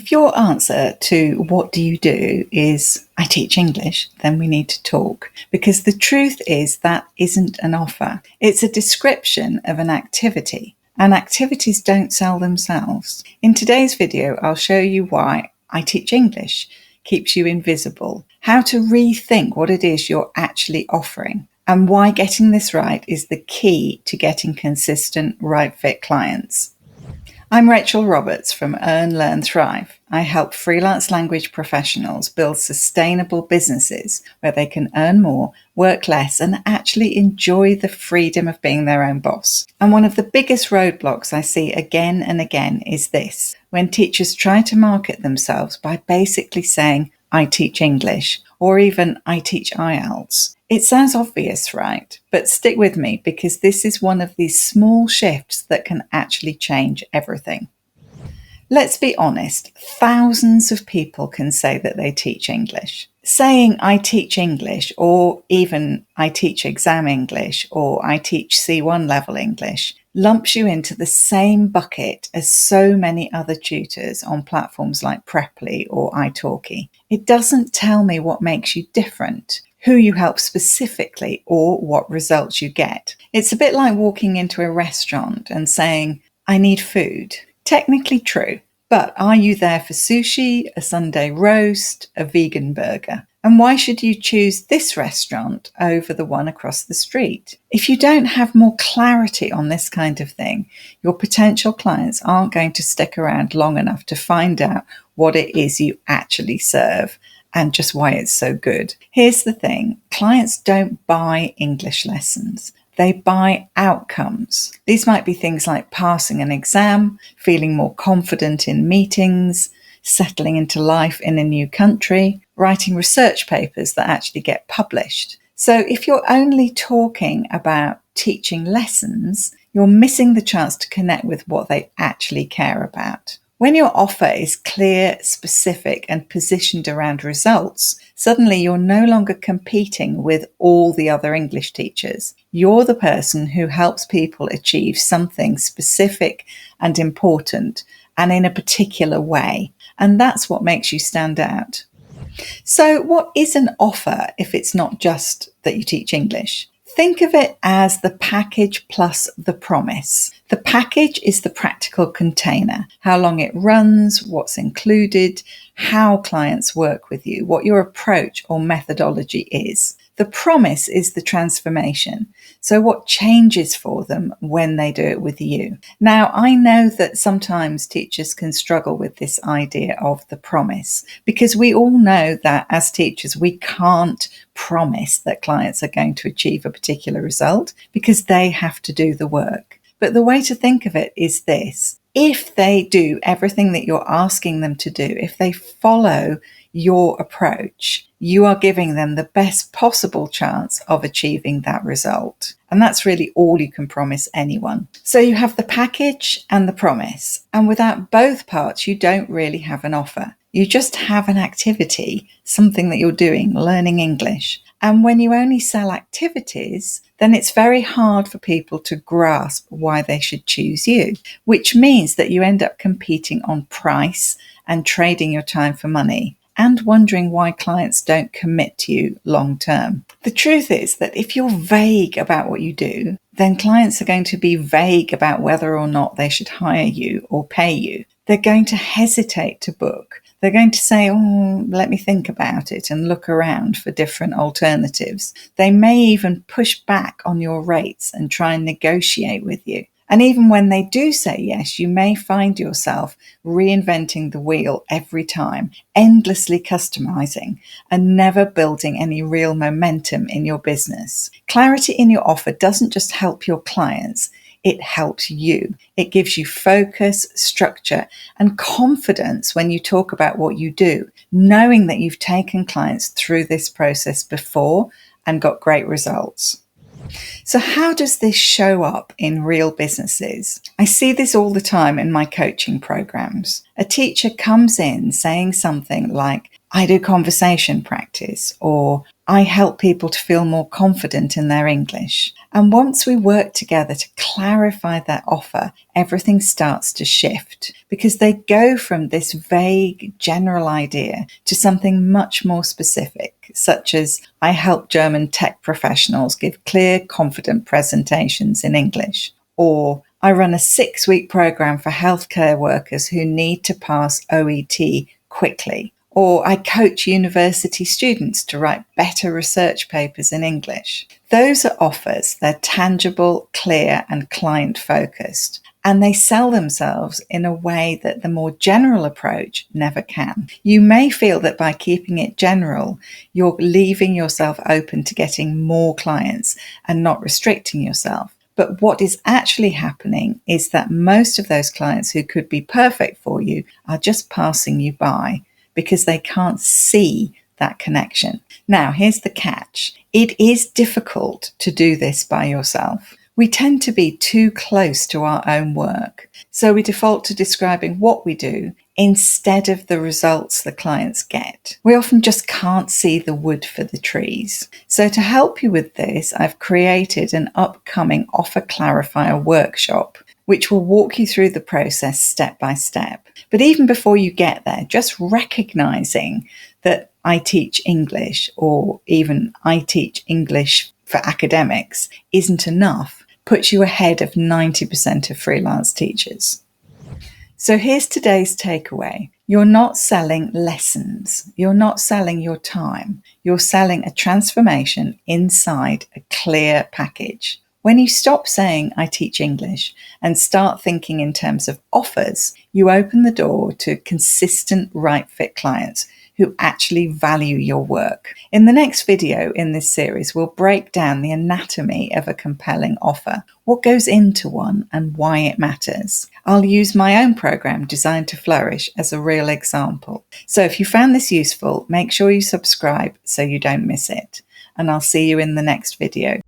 If your answer to what do you do is I teach English, then we need to talk, because the truth is that isn't an offer. It's a description of an activity, and activities don't sell themselves. In today's video, I'll show you why I teach English keeps you invisible, how to rethink what it is you're actually offering, and why getting this right is the key to getting consistent, right fit clients. I'm Rachel Roberts from Earn, Learn, Thrive. I help freelance language professionals build sustainable businesses where they can earn more, work less, and actually enjoy the freedom of being their own boss. And one of the biggest roadblocks I see again and again is this: when teachers try to market themselves by basically saying, I teach English, or even I teach IELTS. It sounds obvious, right? But stick with me, because this is one of these small shifts that can actually change everything. Let's be honest, thousands of people can say that they teach English. Saying I teach English, or even I teach exam English, or I teach C1 level English, lumps you into the same bucket as so many other tutors on platforms like Preply or italki. It doesn't tell me what makes you different, who you help specifically, or what results you get. It's a bit like walking into a restaurant and saying, I need food. Technically true, but are you there for sushi, a Sunday roast, a vegan burger? And why should you choose this restaurant over the one across the street? If you don't have more clarity on this kind of thing, your potential clients aren't going to stick around long enough to find out what it is you actually serve and just why it's so good. Here's the thing: clients don't buy English lessons. They buy outcomes. These might be things like passing an exam, feeling more confident in meetings, settling into life in a new country, writing research papers that actually get published. So if you're only talking about teaching lessons, you're missing the chance to connect with what they actually care about. When your offer is clear, specific, and positioned around results, suddenly you're no longer competing with all the other English teachers. You're the person who helps people achieve something specific and important, and in a particular way. And that's what makes you stand out. So what is an offer if it's not just that you teach English? Think of it as the package plus the promise. The package is the practical container, how long it runs, what's included, how clients work with you, what your approach or methodology is. The promise is the transformation, so what changes for them when they do it with you. Now, I know that sometimes teachers can struggle with this idea of the promise, because we all know that as teachers, we can't promise that clients are going to achieve a particular result because they have to do the work. But the way to think of it is this: if they do everything that you're asking them to do, if they follow your approach, you are giving them the best possible chance of achieving that result. And that's really all you can promise anyone. So you have the package and the promise. And without both parts, you don't really have an offer. You just have an activity, something that you're doing, learning English. And when you only sell activities, then it's very hard for people to grasp why they should choose you, which means that you end up competing on price and trading your time for money, and wondering why clients don't commit to you long term. The truth is that if you're vague about what you do, then clients are going to be vague about whether or not they should hire you or pay you. They're going to hesitate to book. They're going to say, let me think about it, and look around for different alternatives. They may even push back on your rates and try and negotiate with you. And even when they do say yes, you may find yourself reinventing the wheel every time, endlessly customizing, and never building any real momentum in your business. Clarity in your offer doesn't just help your clients, it helps you. It gives you focus, structure, and confidence when you talk about what you do, knowing that you've taken clients through this process before and got great results. So how does this show up in real businesses? I see this all the time in my coaching programs. A teacher comes in saying something like, I do conversation practice, or I help people to feel more confident in their English. And once we work together to clarify their offer, everything starts to shift because they go from this vague general idea to something much more specific, such as I help German tech professionals give clear, confident presentations in English, or I run a 6-week program for healthcare workers who need to pass OET quickly. Or I coach university students to write better research papers in English. Those are offers. They're tangible, clear, and client-focused. And they sell themselves in a way that the more general approach never can. You may feel that by keeping it general, you're leaving yourself open to getting more clients and not restricting yourself. But what is actually happening is that most of those clients who could be perfect for you are just passing you by, because they can't see that connection. Now, here's the catch. It is difficult to do this by yourself. We tend to be too close to our own work, so we default to describing what we do instead of the results the clients get. We often just can't see the wood for the trees. So to help you with this, I've created an upcoming Offer Clarifier workshop, which will walk you through the process step by step. But even before you get there, just recognizing that I teach English, or even I teach English for academics, isn't enough, puts you ahead of 90% of freelance teachers. So here's today's takeaway. You're not selling lessons. You're not selling your time. You're selling a transformation inside a clear package. When you stop saying, I teach English, and start thinking in terms of offers, you open the door to consistent, right fit clients who actually value your work. In the next video in this series, we'll break down the anatomy of a compelling offer, what goes into one and why it matters. I'll use my own program, Designed to Flourish, as a real example. So if you found this useful, make sure you subscribe so you don't miss it. And I'll see you in the next video.